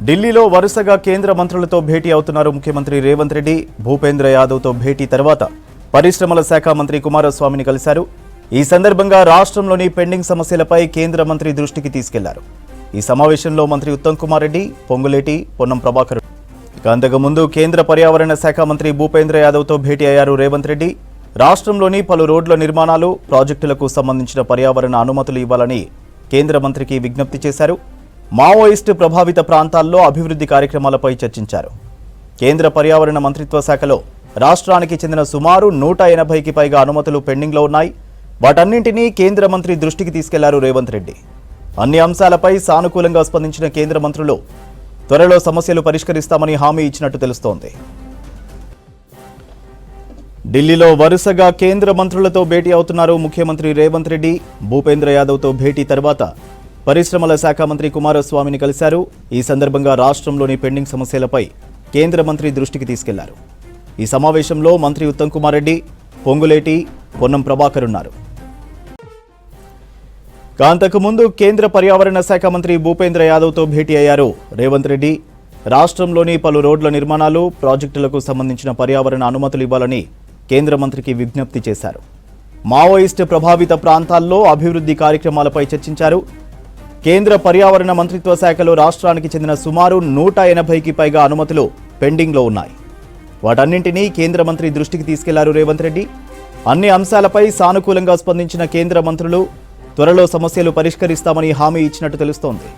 ఢిల్లీలో వరుసగా కేంద్ర మంత్రులతో భేటీ అవుతున్నారు ముఖ్యమంత్రి రేవంత్ రెడ్డి. భూపేంద్ర యాదవ్తో భేటీ తర్వాత పరిశ్రమల శాఖ మంత్రి కుమారస్వామిని కలిశారు. ఈ సందర్భంగా రాష్ట్రంలోని పెండింగ్ సమస్యలపై కేంద్ర మంత్రి దృష్టికి తీసుకెళ్లారు. ఈ సమావేశంలో మంత్రి ఉత్తమ్ కుమార్ రెడ్డి, పొంగులేటి, పొన్నం ప్రభాకర్. అంతకుముందు కేంద్ర పర్యావరణ శాఖ మంత్రి భూపేంద్ర యాదవ్తో భేటీ అయ్యారు రేవంత్ రెడ్డి. రాష్ట్రంలోని పలు రోడ్ల నిర్మాణాలు, ప్రాజెక్టులకు సంబంధించిన పర్యావరణ అనుమతులు ఇవ్వాలని కేంద్ర మంత్రికి విజ్ఞప్తి చేశారు. మావోయిస్టు ప్రభావిత ప్రాంతాల్లో అభివృద్ధి కార్యక్రమాలపై చర్చించారు. కేంద్ర పర్యావరణ మంత్రిత్వ శాఖలో రాష్ట్రానికి చెందిన సుమారు 180కి పైగా అనుమతులు పెండింగ్లో ఉన్నాయి. వాటన్నింటినీ కేంద్ర మంత్రి దృష్టికి తీసుకెళ్లారు రేవంత్ రెడ్డి. అన్ని అంశాలపై సానుకూలంగా స్పందించిన కేంద్ర మంత్రులు త్వరలో సమస్యలు పరిష్కరిస్తామని హామీ ఇచ్చినట్టు తెలుస్తోంది. ఢిల్లీలో వరుసగా కేంద్ర మంత్రులతో భేటీ అవుతున్నారు ముఖ్యమంత్రి రేవంత్ రెడ్డి. భూపేంద్ర యాదవ్తో భేటీ తర్వాత పరిశ్రమల శాఖ మంత్రి కుమారస్వామిని కలిశారు. ఈ సందర్భంగా రాష్ట్రంలోని పెండింగ్ సమస్యలపై కేంద్ర మంత్రి దృష్టికి తీసుకెళ్లారు. ఈ సమావేశంలో మంత్రి ఉత్తమ్ కుమార్ రెడ్డి, పొంగులేటి, పొన్నం ప్రభాకర్ ఉన్నారు. అంతకుముందు కేంద్ర పర్యావరణ శాఖ మంత్రి భూపేంద్ర యాదవ్తో భేటీ అయ్యారు రేవంత్ రెడ్డి. రాష్ట్రంలోని పలు రోడ్ల నిర్మాణాలు, ప్రాజెక్టులకు సంబంధించిన పర్యావరణ అనుమతులు ఇవ్వాలని కేంద్ర మంత్రికి విజ్ఞప్తి చేశారు. మావోయిస్టు ప్రభావిత ప్రాంతాల్లో అభివృద్ధి కార్యక్రమాలపై చర్చించారు. కేంద్ర పర్యావరణ మంత్రిత్వ శాఖలో రాష్ట్రానికి చెందిన సుమారు 180కి పైగా అనుమతులు పెండింగ్లో ఉన్నాయి. వాటన్నింటినీ కేంద్ర మంత్రి దృష్టికి తీసుకెళ్లారు రేవంత్ రెడ్డి. అన్ని అంశాలపై సానుకూలంగా స్పందించిన కేంద్ర మంత్రులు త్వరలో సమస్యలు పరిష్కరిస్తామని హామీ ఇచ్చినట్టు తెలుస్తోంది.